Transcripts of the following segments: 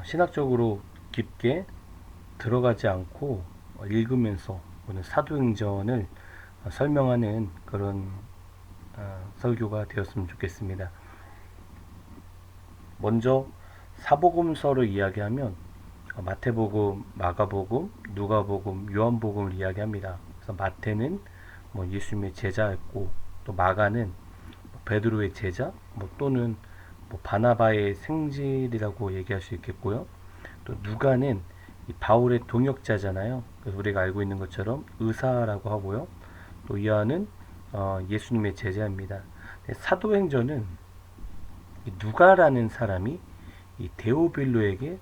신학적으로 깊게 들어가지 않고 읽으면서 오늘 사도행전을 설명하는 그런 설교가 되었으면 좋겠습니다. 먼저 사복음서를 이야기하면 마태복음, 마가복음, 누가복음, 요한복음을 이야기합니다. 그래서 마태는 예수님의 제자였고, 또 마가는 베드로의 제자, 또는 바나바의 생질이라고 얘기할 수 있겠고요. 또 누가는 이 바울의 동역자잖아요. 그래서 우리가 알고 있는 것처럼 의사라고 하고요. 또 요한은 예수님의 제자입니다. 사도행전은 이 누가라는 사람이 이 데오빌로에게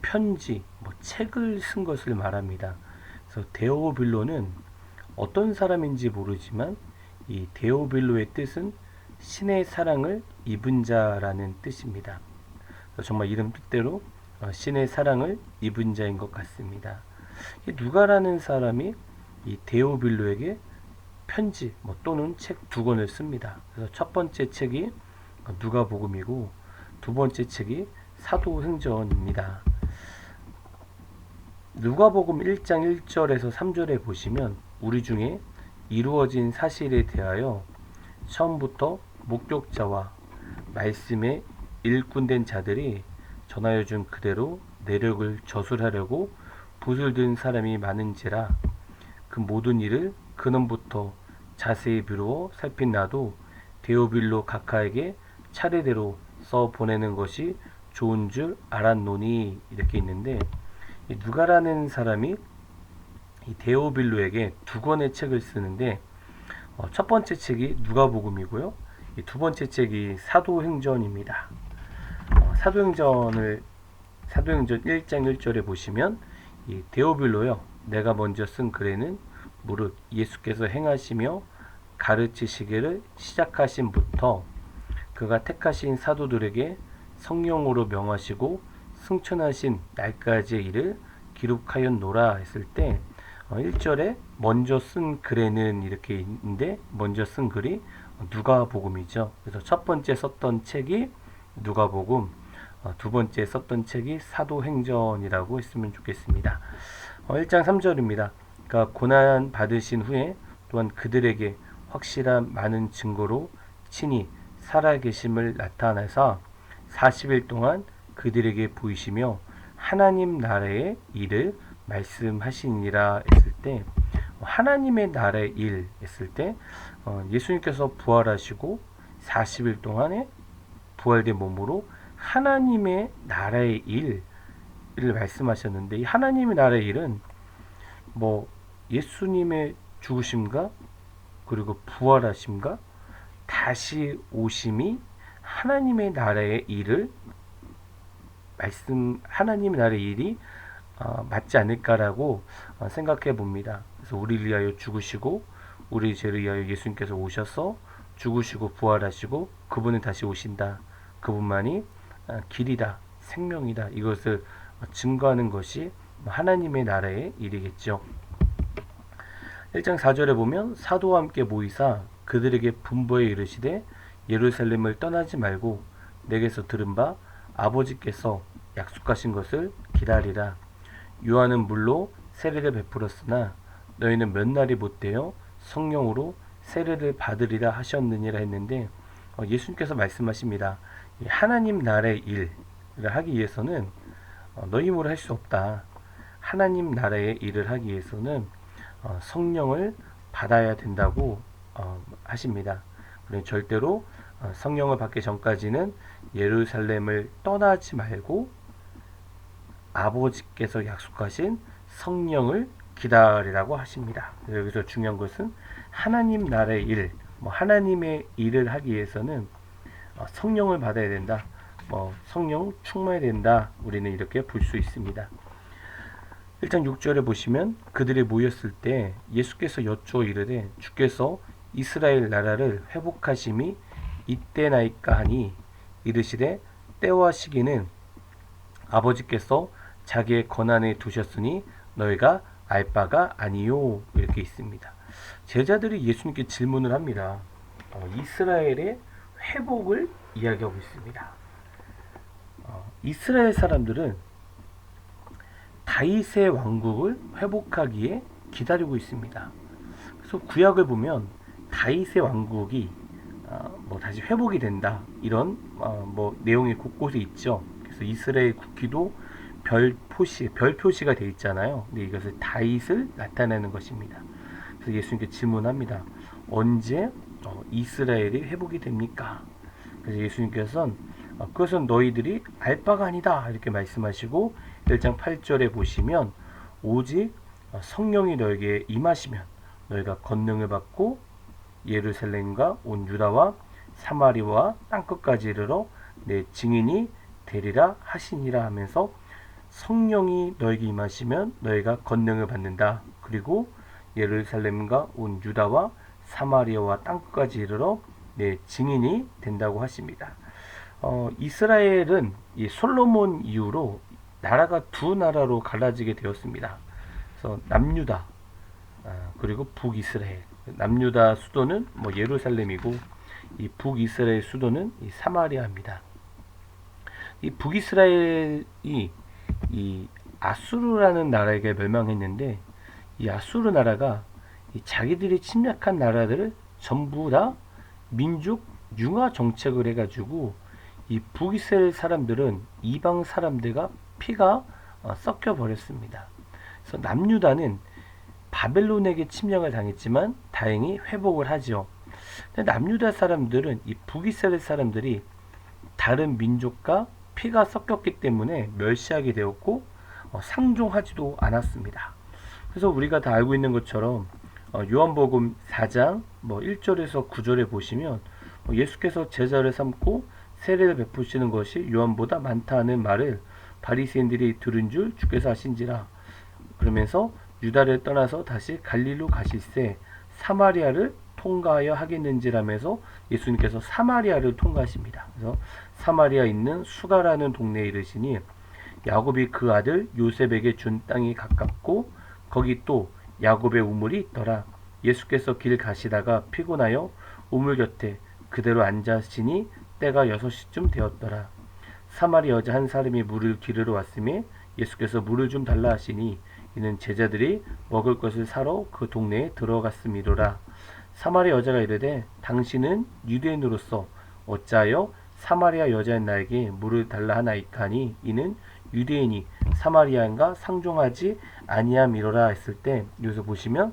편지, 책을 쓴 것을 말합니다. 그래서 데오빌로는 어떤 사람인지 모르지만 이 데오빌로의 뜻은 신의 사랑을 입은 자라는 뜻입니다. 정말 이름 뜻대로 신의 사랑을 입은 자인 것 같습니다. 누가라는 사람이 이 데오빌로에게 편지 또는 책 두 권을 씁니다. 그래서 첫 번째 책이 누가복음이고 두 번째 책이 사도행전입니다. 누가복음 1장 1절에서 3절에 보시면 우리 중에 이루어진 사실에 대하여 처음부터 목격자와 말씀에 일꾼된 자들이 전하여 준 그대로 내력을 저술하려고 붓을 든 사람이 많은지라 그 모든 일을 근원부터 자세히 미루어 살핀 나도 데오빌로 각하에게 차례대로 써 보내는 것이 좋은 줄 알았노니 이렇게 있는데, 이 누가라는 사람이 이 데오빌로에게 두 권의 책을 쓰는데 첫 번째 책이 누가복음이고요. 이 두 번째 책이 사도행전입니다. 사도행전 1장 1절에 보시면 이 데오빌로여 내가 먼저 쓴 글에는 무릇 예수께서 행하시며 가르치시기를 시작하신부터 그가 택하신 사도들에게 성령으로 명하시고 승천하신 날까지의 일을 기록하였노라 했을 때 1절에 먼저 쓴 글에는 이렇게 있는데 먼저 쓴 글이 누가복음이죠. 그래서 첫 번째 썼던 책이 누가복음, 두 번째 썼던 책이 사도행전이라고 했으면 좋겠습니다. 1장 3절입니다. 그러니까 고난 받으신 후에 또한 그들에게 확실한 많은 증거로 친히 살아계심을 나타내서 40일 동안 그들에게 보이시며 하나님 나라의 일을 말씀하시니라 했을 때 하나님의 나라의 일 했을 때 예수님께서 부활하시고 40일 동안에 부활된 몸으로 하나님의 나라의 일을 말씀하셨는데 이 하나님의 나라의 일은 예수님의 죽으심과 그리고 부활하심과 다시 오심이 하나님의 나라의 일을 하나님의 나라의 일이 맞지 않을까라고 생각해 봅니다. 그래서 우리를 위하여 죽으시고 우리 죄를 위하여 예수님께서 오셔서 죽으시고 부활하시고 그분은 다시 오신다. 그분만이 길이다, 생명이다. 이것을 증거하는 것이 하나님의 나라의 일이겠죠. 1장 4절에 보면 사도와 함께 모이사 그들에게 분부에 이르시되 예루살렘을 떠나지 말고 내게서 들은 바 아버지께서 약속하신 것을 기다리라. 요한은 물로 세례를 베풀었으나 너희는 몇 날이 못되어 성령으로 세례를 받으리라 하셨느니라 했는데 예수님께서 말씀하십니다. 하나님 나라의 일을 하기 위해서는 너희 힘으로 할 수 없다. 하나님 나라의 일을 하기 위해서는 성령을 받아야 된다고 하십니다. 그리고 절대로 성령을 받기 전까지는 예루살렘을 떠나지 말고 아버지께서 약속하신 성령을 기다리라고 하십니다. 여기서 중요한 것은 하나님 나라의 일, 하나님의 일을 하기 위해서는 성령을 받아야 된다. 성령 충만해야 된다. 우리는 이렇게 볼 수 있습니다. 1장 6절에 보시면 그들이 모였을 때 예수께서 여쭈어 이르되 주께서 이스라엘 나라를 회복하심이 이때나이까 하니 이르시되 때와 시기는 아버지께서 자기의 권한에 두셨으니 너희가 알 바가 아니요 이렇게 있습니다. 제자들이 예수님께 질문을 합니다. 이스라엘의 회복을 이야기하고 있습니다. 이스라엘 사람들은 다윗의 왕국을 회복하기에 기다리고 있습니다. 그래서 구약을 보면 다윗의 왕국이 뭐 다시 회복이 된다 이런 뭐 내용이 곳곳에 있죠. 그래서 이스라엘 국기도 별 표시가 되어 있잖아요. 근데 이것을 다윗을 나타내는 것입니다. 그래서 예수님께 질문합니다. 언제 이스라엘이 회복이 됩니까? 그래서 예수님께서는 그것은 너희들이 알 바가 아니다 이렇게 말씀하시고 1장 8절에 보시면 오직 성령이 너에게 임하시면 너희가 권능을 받고 예루살렘과 온 유다와 사마리아와 땅끝까지 이르러 내 증인이 되리라 하시니라 하면서 성령이 너에게 임하시면 너희가 권능을 받는다. 그리고 예루살렘과 온 유다와 사마리아와 땅끝까지 이르러 내 증인이 된다고 하십니다. 이스라엘은 이 솔로몬 이후로 나라가 두 나라로 갈라지게 되었습니다. 그래서 남유다 그리고 북이스라엘. 남유다 수도는 뭐 예루살렘이고 이 북이스라엘 수도는 이 사마리아입니다. 이 북이스라엘이 이 아수르라는 나라에게 멸망했는데 이 아수르 나라가 이 자기들이 침략한 나라들을 전부 다 민족 융화 정책을 해가지고 이 북이스라엘 사람들은 이방 사람들과 피가 섞여 버렸습니다. 그래서 남유다는 바벨론에게 침략을 당했지만 다행히 회복을 하죠. 근데 남유다 사람들은 이 북이스라엘 사람들이 다른 민족과 피가 섞였기 때문에 멸시하게 되었고 상종하지도 않았습니다. 그래서 우리가 다 알고 있는 것처럼 요한복음 4장 1절에서 9절에 보시면 예수께서 제자를 삼고 세례를 베푸시는 것이 요한보다 많다 하는 말을 바리새인들이 들은 줄 주께서 하신지라. 그러면서 유다를 떠나서 다시 갈릴리로 가실새 사마리아를 통과하여 하겠는지라면서 예수님께서 사마리아를 통과하십니다. 그래서 사마리아 있는 수가라는 동네에 이르시니 야곱이 그 아들 요셉에게 준 땅이 가깝고 거기 또 야곱의 우물이 있더라. 예수께서 길 가시다가 피곤하여 우물 곁에 그대로 앉으시니 때가 6시쯤 되었더라. 사마리 여자 한 사람이 물을 기르러 왔으며 예수께서 물을 좀 달라 하시니 이는 제자들이 먹을 것을 사러 그 동네에 들어갔음이로라. 사마리아 여자가 이르되 당신은 유대인으로서 어찌하여 사마리아 여자인 나에게 물을 달라 하나이까 하니 이는 유대인이 사마리아인과 상종하지 아니함이로라 했을 때 여기서 보시면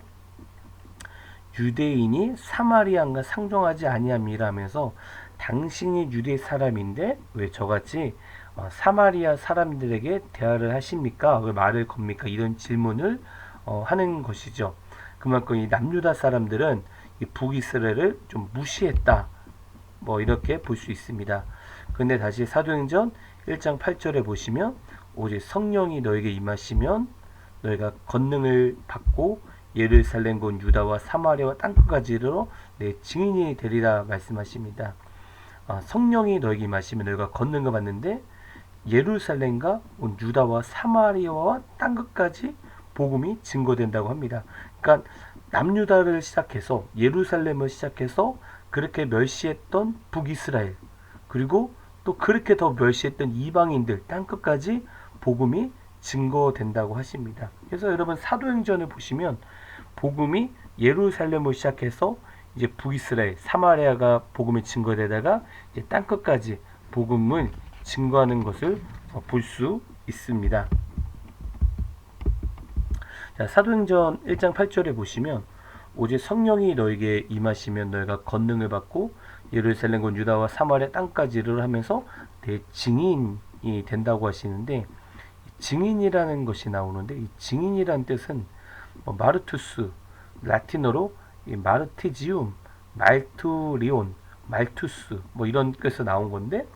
유대인이 사마리아인과 상종하지 아니함이라 하면서 당신이 유대 사람인데 왜 저같이 사마리아 사람들에게 대화를 하십니까? 왜 말을 겁니까? 이런 질문을 하는 것이죠. 그만큼 이 남유다 사람들은 이 북이스라엘을 좀 무시했다. 이렇게 볼 수 있습니다. 근데 다시 사도행전 1장 8절에 보시면 오직 성령이 너에게 임하시면 너희가 권능을 받고 예루살렘과 유다와 사마리아와 땅끝까지 이르러 내 증인이 되리라 말씀하십니다. 성령이 너에게 임하시면 너희가 권능을 받는데 예루살렘과 온 유다와 사마리아와 땅끝까지 복음이 증거된다고 합니다. 그러니까 남유다를 시작해서 예루살렘을 시작해서 그렇게 멸시했던 북이스라엘 그리고 또 그렇게 더 멸시했던 이방인들 땅끝까지 복음이 증거된다고 하십니다. 그래서 여러분 사도행전을 보시면 복음이 예루살렘을 시작해서 이제 북이스라엘 사마리아가 복음이 증거되다가 이제 땅끝까지 복음을 증거하는 것을 볼 수 있습니다. 자, 사도행전 1장 8절에 보시면 오직 성령이 너에게 임하시면 너희가 권능을 받고 예루살렘과 유다와 사마리아 땅까지 이르러 하면서 내 증인이 된다고 하시는데 증인이라는 것이 나오는데 이 증인이라는 뜻은 마르투스 라틴어로 마르티지움 말투리온 말투스 이런 뜻에서 나온 건데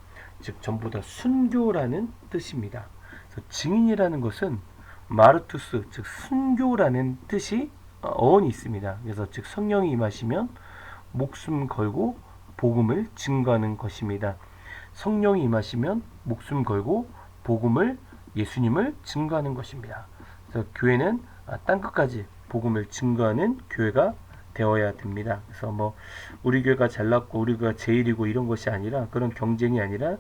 즉 전부 다 순교라는 뜻입니다. 그래서 증인이라는 것은 마르투스 즉 순교라는 뜻이 어원이 있습니다. 그래서 즉 성령이 임하시면 목숨 걸고 복음을 증거하는 것입니다. 성령이 임하시면 목숨 걸고 복음을 예수님을 증거하는 것입니다. 그래서 교회는 땅끝까지 복음을 증거하는 교회가 되어야 됩니다. 그래서 우리 교회가 잘났고 우리 교회가 제일이고 이런 것이 아니라 그런 경쟁이 아니라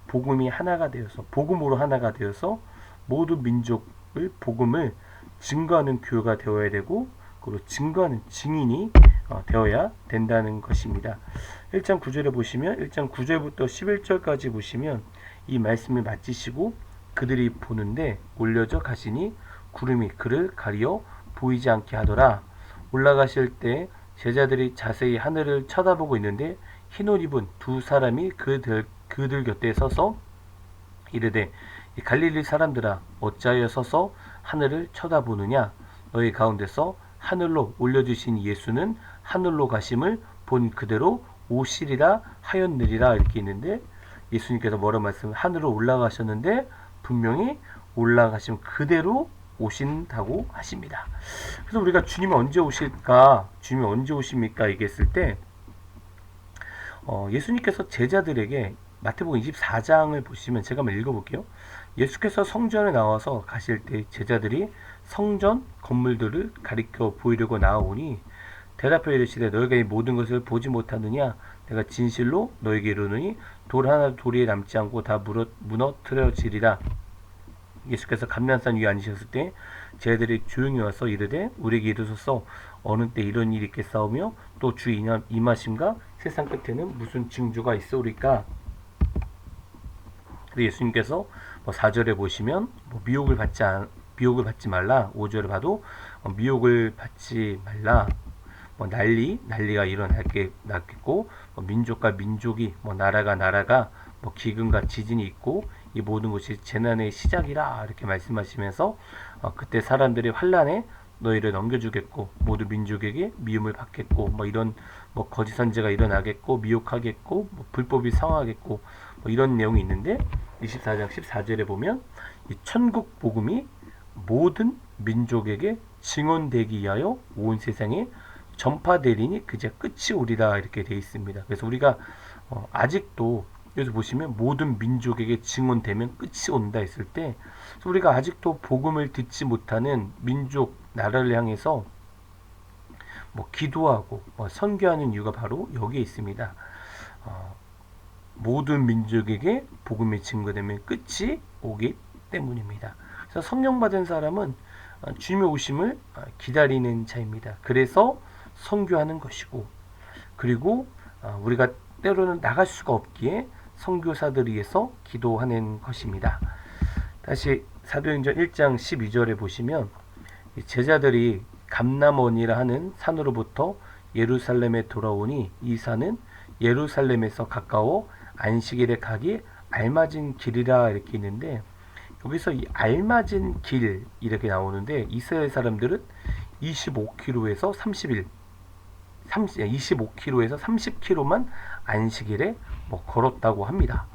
복음이 하나가 되어서 복음으로 하나가 되어서 모든 민족을 복음을 증거하는 교회가 되어야 되고 그리고 증거하는 증인이 되어야 된다는 것입니다. 1장 9절에 보시면 1장 9절부터 11절까지 보시면 이 말씀을 마치시고 그들이 보는데 올려져 가시니 구름이 그를 가리어 보이지 않게 하더라. 올라가실 때 제자들이 자세히 하늘을 쳐다보고 있는데 흰옷 입은 두 사람이 그들 곁에 서서 이르되 갈릴리 사람들아 어찌하여 서서 하늘을 쳐다보느냐 너희 가운데서 하늘로 올려주신 예수는 하늘로 가심을 본 그대로 오시리라 하였느니라 이렇게 있는데 예수님께서 뭐라 말씀 하늘로 올라가셨는데 분명히 올라가심 그대로 오신다고 하십니다. 그래서 우리가 주님이 언제 오실까 주님이 언제 오십니까 얘기했을 때 예수님께서 제자들에게 마태복음 24장을 보시면 제가 한번 읽어볼게요. 예수께서 성전에 나와서 가실 때 제자들이 성전 건물들을 가리켜 보이려고 나아오니 대답하여 이르시되 너희가 이 모든 것을 보지 못하느냐 내가 진실로 너희에게 이르노니 돌 하나 도리에 남지 않고 다 무너뜨려지리라. 예수께서 감람산 위에 앉으셨을 때 제자들이 조용히 와서 이르되 우리에게 이르소서 어느 때 이런 일이 있겠사오며 또 주 임하심과 세상 끝에는 무슨 징조가 있으리까. 예수님께서 4절에 보시면 미혹을 받지 말라. 5절에 봐도 미혹을 받지 말라. 난리가 일어났겠고 민족과 민족이 나라가 기근과 지진이 있고 이 모든 것이 재난의 시작이라 이렇게 말씀하시면서 그때 사람들이 환난에 너희를 넘겨주겠고 모든 민족에게 미움을 받겠고 이런 거짓 선지자가 일어나겠고 미혹하겠고 불법이 상하겠고 이런 내용이 있는데 24장 14절에 보면 이 천국 복음이 모든 민족에게 증언되기 위하여 온 세상에 전파되리니 그제 끝이 오리라 이렇게 되어 있습니다. 그래서 우리가 아직도 여기서 보시면 모든 민족에게 증언되면 끝이 온다 했을 때 우리가 아직도 복음을 듣지 못하는 민족 나라를 향해서 기도하고 선교하는 이유가 바로 여기에 있습니다. 모든 민족에게 복음이 증거되면 끝이 오기 때문입니다. 그래서 성령 받은 사람은 주님의 오심을 기다리는 자입니다. 그래서 선교하는 것이고 그리고 우리가 때로는 나갈 수가 없기에 선교사들을 위해서 기도하는 것입니다. 다시 사도행전 1장 12절에 보시면 제자들이 감람원이라 하는 산으로부터 예루살렘에 돌아오니 이 산은 예루살렘에서 가까워 안식일에 가기 알맞은 길이라 이렇게 있는데 여기서 이 알맞은 길 이렇게 나오는데 이스라엘 사람들은 25km에서 30km만 안식일에 걸었다고 합니다.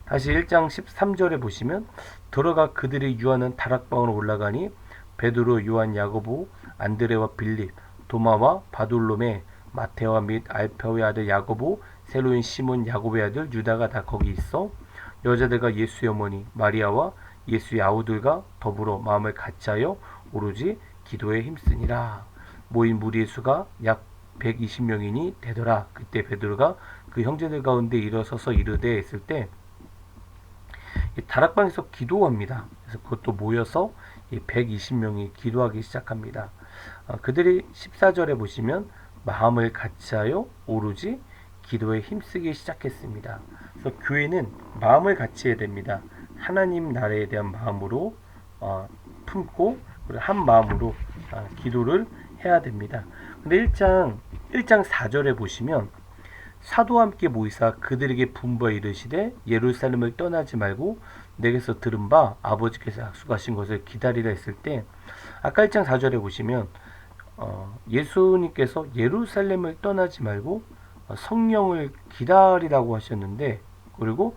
다시 1장 13절에 보시면 들어가 그들이 유하는 다락방으로 올라가니 베드로, 요한, 야고보, 안드레와 빌립, 도마와 바돌로메, 마테와 및 알페오의 아들 야고보, 세로인 시몬 야고보의 아들 유다가 다 거기 있어 여자들과 예수의 어머니 마리아와 예수의 아우들과 더불어 마음을 같이하여 오로지 기도에 힘쓰니라. 모인 무리의 수가 약 120명이니 되더라. 그때 베드로가 그 형제들 가운데 일어서서 이르되 했을 때 다락방에서 기도합니다. 그래서 그것도 모여서 120명이 기도하기 시작합니다. 그들이 14절에 보시면 마음을 같이하여 오로지 기도에 힘쓰기 시작했습니다. 그래서 교회는 마음을 같이 해야 됩니다. 하나님 나라에 대한 마음으로 품고 한 마음으로 기도를 해야 됩니다. 근데 1장 4절에 보시면 사도와 함께 모이사 그들에게 분부하여 이르시되 예루살렘을 떠나지 말고 내게서 들은 바 아버지께서 약속하신 것을 기다리라 했을 때 아까 1장 4절에 보시면 예수님께서 예루살렘을 떠나지 말고 성령을 기다리라고 하셨는데 그리고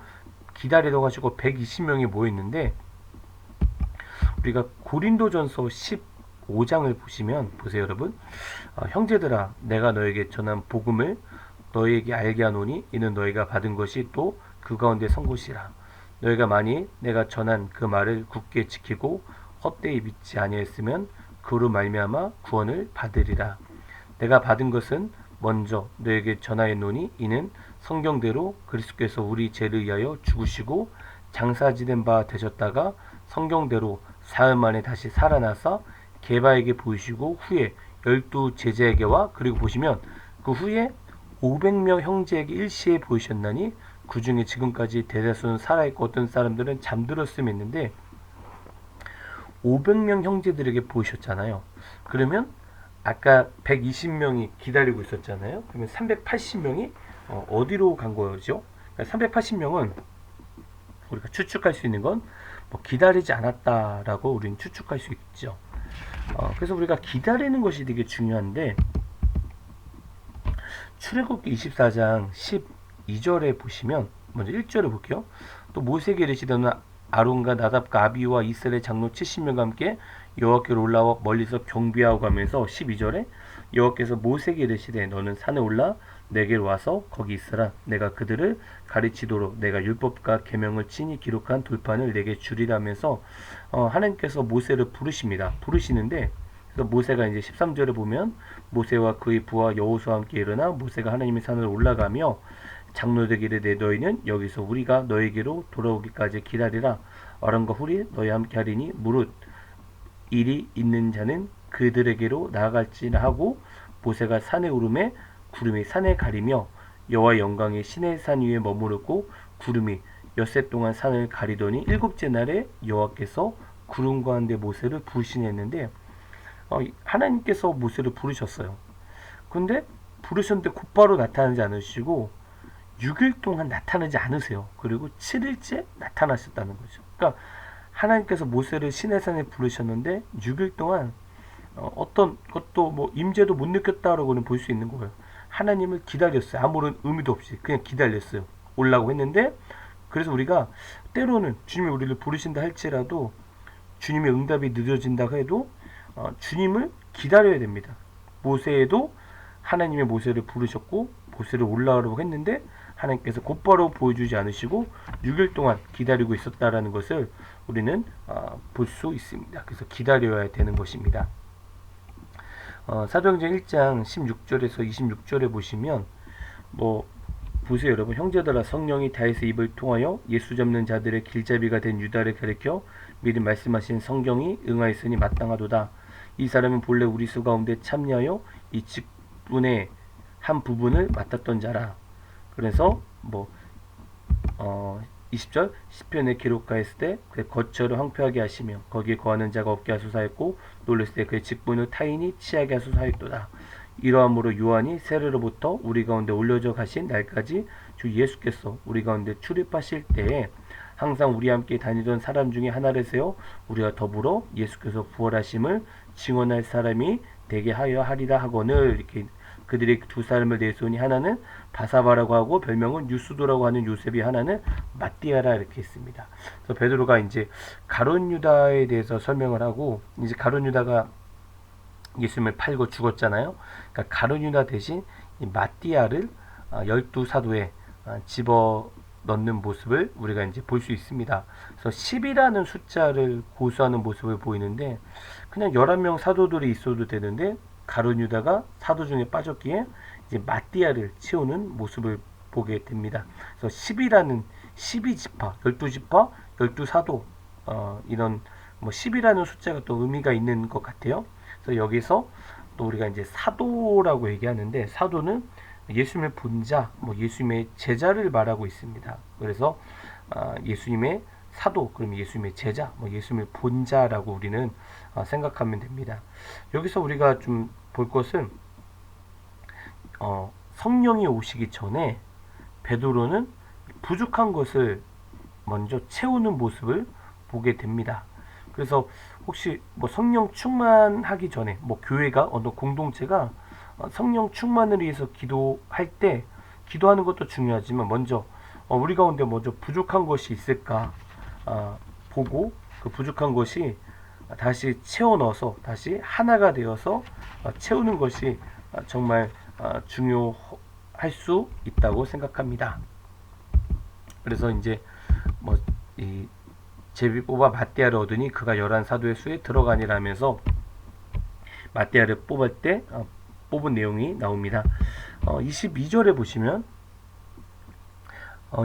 기다리라고 하시고 120명이 모였는데 우리가 고린도전서 15장을 보시면 보세요 여러분. 형제들아 내가 너에게 전한 복음을 너희에게 알게 하노니 이는 너희가 받은 것이 또 그 가운데 선 것이라. 너희가 만일 내가 전한 그 말을 굳게 지키고 헛되이 믿지 아니했으면 그로 말미암아 구원을 받으리라. 내가 받은 것은 먼저 너에게 전하였노니 이는 성경대로 그리스도께서 우리 죄를 위하여 죽으시고 장사 지낸 바 되셨다가 성경대로 사흘 만에 다시 살아나사 게바에게 보이시고 후에 12제자에게와 그리고 보시면 그 후에 500명 형제에게 일시에 보이셨나니 그 중에 지금까지 대다수는 살아있고 어떤 사람들은 잠들었음이 있는데 500명 형제들에게 보이셨잖아요. 그러면 아까 120명이 기다리고 있었잖아요. 그러면 380명이 어디로 간 거죠? 그러니까 380명은 우리가 추측할 수 있는 건 뭐 기다리지 않았다라고 우리는 추측할 수 있죠. 그래서 우리가 기다리는 것이 되게 중요한데 출애굽기 24장 12절에 보시면 먼저 1절에 볼게요. 또 모세에게 이르시되 아론과 나답과 아비후와 이스라엘 장로 70명과 함께 여호와께로 올라와 멀리서 경배하고 가면서 12절에 여호와께서 모세에게 이르시되 너는 산에 올라 내게로 와서 거기 있으라. 내가 그들을 가르치도록 내가 율법과 계명을 친히 기록한 돌판을 내게 주리라면서 하나님께서 모세를 부르십니다. 부르시는데 그래서 모세가 이제 13절에 보면 모세와 그의 부하 여호수아와 함께 일어나 모세가 하나님의 산을 올라가며 장로들에게 이르되 너희는 여기서 우리가 너에게로 돌아오기까지 기다리라. 아론과 훌이 너희와 함께 하리니 무릇 일이 있는 자는 그들에게로 나아갈지라 하고 모세가 산에 오르매 구름이 산에 가리며 여호와의 영광이 시내산 위에 머무르고 구름이 엿새 동안 산을 가리더니 일곱째 날에 여호와께서 구름 가운데 모세를 부르시니 했는데 하나님께서 모세를 부르셨어요. 근데 부르셨는데 곧바로 나타나지 않으시고 6일 동안 나타나지 않으세요. 그리고 7일째 나타나셨다는 거죠. 그러니까 하나님께서 모세를 시내산에 부르셨는데 6일 동안 어떤 것도 뭐 임재도 못 느꼈다라고는 볼 수 있는 거예요. 하나님을 기다렸어요. 아무런 의미도 없이 그냥 기다렸어요. 올라고 했는데 그래서 우리가 때로는 주님이 우리를 부르신다 할지라도 주님의 응답이 늦어진다고 해도 주님을 기다려야 됩니다. 모세에도 하나님의 모세를 부르셨고 모세를 올라가라고 했는데 하나님께서 곧바로 보여주지 않으시고 6일 동안 기다리고 있었다라는 것을 우리는 볼 수 있습니다. 그래서 기다려야 되는 것입니다. 사도행전 1장 16절에서 26절에 보시면 뭐 보세요 여러분. 형제들아 성령이 다윗의 입을 통하여 예수 잡는 자들의 길잡이가 된 유다를 가리켜 미리 말씀하신 성경이 응하였으니 마땅하도다. 이 사람은 본래 우리 수 가운데 참여하여 이 직분의 한 부분을 맡았던 자라. 그래서 뭐 20절 시편에 기록하였을 때 그의 거처를 황폐하게 하시며 거기에 거하는 자가 없게 하소서하였고 놀랐을 때 그의 직분을 타인이 취하게 하소서하였도다. 이러함으로 요한이 세례로부터 우리 가운데 올려져 가신 날까지 주 예수께서 우리 가운데 출입하실 때에 항상 우리와 함께 다니던 사람 중에 하나를 세워 우리와 더불어 예수께서 부활하심을 증언할 사람이 되게 하여 하리라 하거늘. 이렇게 그들이 두 사람을 내세우니 하나는 바사바라고 하고 별명은 유스도라고 하는 요셉이 하나는 마띠아라 이렇게 했습니다. 그래서 베드로가 이제 가룟 유다에 대해서 설명을 하고 이제 가룟 유다가 예수님을 팔고 죽었잖아요. 그러니까 가룟 유다 대신 이 마띠아를 12사도에 집어 넣는 모습을 우리가 이제 볼 수 있습니다. 그래서 10이라는 숫자를 고수하는 모습을 보이는데 그냥 11명 사도들이 있어도 되는데 가룟 유다가 사도 중에 빠졌기에 이제 마띠아를 채우는 모습을 보게 됩니다. 그래서 10이라는 12지파, 12지파, 12사도 이런 뭐 10이라는 숫자가 또 의미가 있는 것 같아요. 그래서 여기서 또 우리가 이제 사도라고 얘기하는데 사도는 예수님의 본자, 뭐 예수님의 제자를 말하고 있습니다. 그래서 예수님의 사도, 그럼 예수님의 제자, 뭐 예수님의 본자라고 우리는 생각하면 됩니다. 여기서 우리가 좀 볼 것은 성령이 오시기 전에 베드로는 부족한 것을 먼저 채우는 모습을 보게 됩니다. 그래서 혹시 뭐 성령 충만하기 전에 뭐 교회가 어느 공동체가 성령 충만을 위해서 기도할 때 기도하는 것도 중요하지만 먼저 우리 가운데 먼저 부족한 것이 있을까 보고 그 부족한 것이 다시 채워 넣어서 다시 하나가 되어서 채우는 것이 정말 중요할 수 있다고 생각합니다. 그래서 이제 뭐 이 제비 뽑아 마띠아를 얻으니 그가 11사도의 수에 들어가니라면서 마띠아를 뽑을 때 뽑은 내용이 나옵니다. 22절에 보시면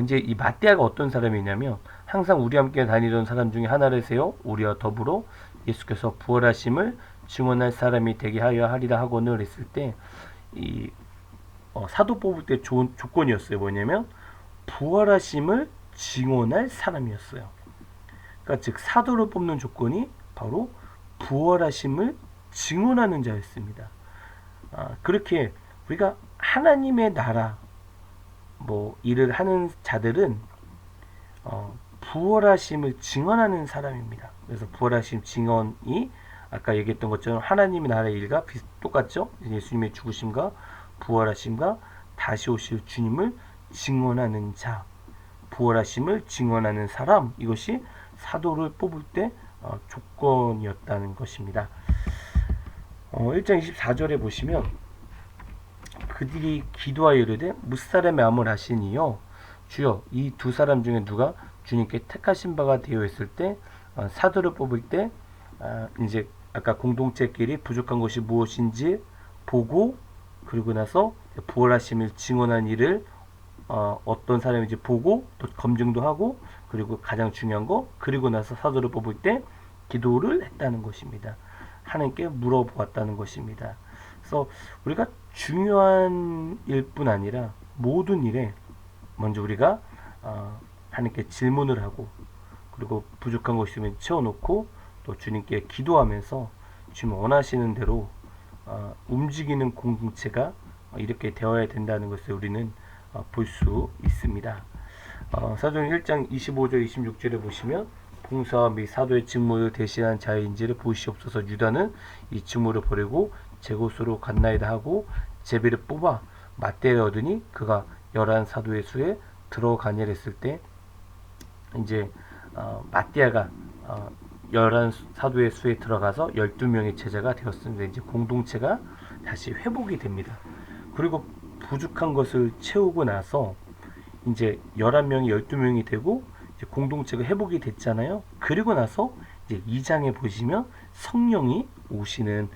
이제 이 마띠아가 어떤 사람이냐면 항상 우리와 함께 다니던 사람 중에 하나라세요. 우리와 더불어 예수께서 부활하심을 증언할 사람이 되게 하여 하리라 하거늘 했을 때 이 사도 뽑을 때 좋은 조건이었어요. 뭐냐면 부활하심을 증언할 사람이었어요. 그러니까 즉 사도를 뽑는 조건이 바로 부활하심을 증언하는 자였습니다. 그렇게 우리가 하나님의 나라 뭐 일을 하는 자들은 부활하심을 증언하는 사람입니다. 그래서 부활하심 증언이 아까 얘기했던 것처럼 하나님의 나라의 일과 똑같죠. 예수님의 죽으심과 부활하심과 다시 오실 주님을 증언하는 자, 부활하심을 증언하는 사람, 이것이 사도를 뽑을 때 조건이었다는 것입니다. 1장 24절에 보시면 그들이 기도하여 이르되 무사람의 암을 하시니요 주여 이 두 사람 중에 누가 주님께 택하신 바가 되어 있을 때 사도를 뽑을 때 이제 아까 공동체끼리 부족한 것이 무엇인지 보고 그리고 나서 부활하심을 증언한 일을 어떤 사람인지 보고 또 검증도 하고 그리고 가장 중요한 거 그리고 나서 사도를 뽑을 때 기도를 했다는 것입니다. 하나님께 물어보았다는 것입니다. 그래서 우리가 중요한 일뿐 아니라 모든 일에 먼저 우리가 하나님께 질문을 하고 그리고 부족한 것이 있으면 채워놓고 또 주님께 기도하면서 주님 원하시는 대로 움직이는 공동체가 이렇게 되어야 된다는 것을 우리는 볼 수 있습니다. 사도행 1장 25절 26절에 보시면 봉사와 및 사도의 직무를 대신한 자인지를 보시옵소서. 유다는 이 직무를 버리고 제 곳으로 갔나이다 하고 제비를 뽑아 맞대를 얻으니 그가 11사도의 수에 들어가니라 했을 때 이제 마띠아가 11사도의 수에 들어가서 12명의 제자가 되었습니다. 이제 공동체가 다시 회복이 됩니다. 그리고 부족한 것을 채우고 나서 이제 11명이 12명이 되고 이제 공동체가 회복이 됐잖아요. 그리고 나서 이제 2장에 보시면 성령이 오시는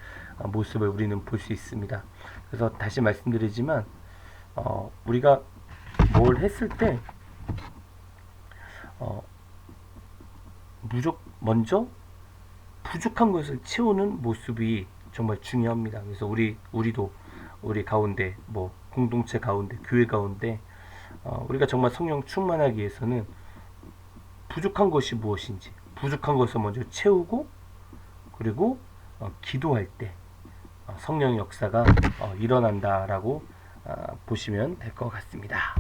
모습을 우리는 볼 수 있습니다. 그래서 다시 말씀드리지만 우리가 뭘 했을 때 먼저 부족한 것을 채우는 모습이 정말 중요합니다. 그래서 우리도 우리 가운데 뭐 공동체 가운데 교회 가운데 우리가 정말 성령 충만하기 위해서는 부족한 것이 무엇인지 부족한 것을 먼저 채우고 그리고 기도할 때 성령의 역사가 일어난다라고 보시면 될 것 같습니다.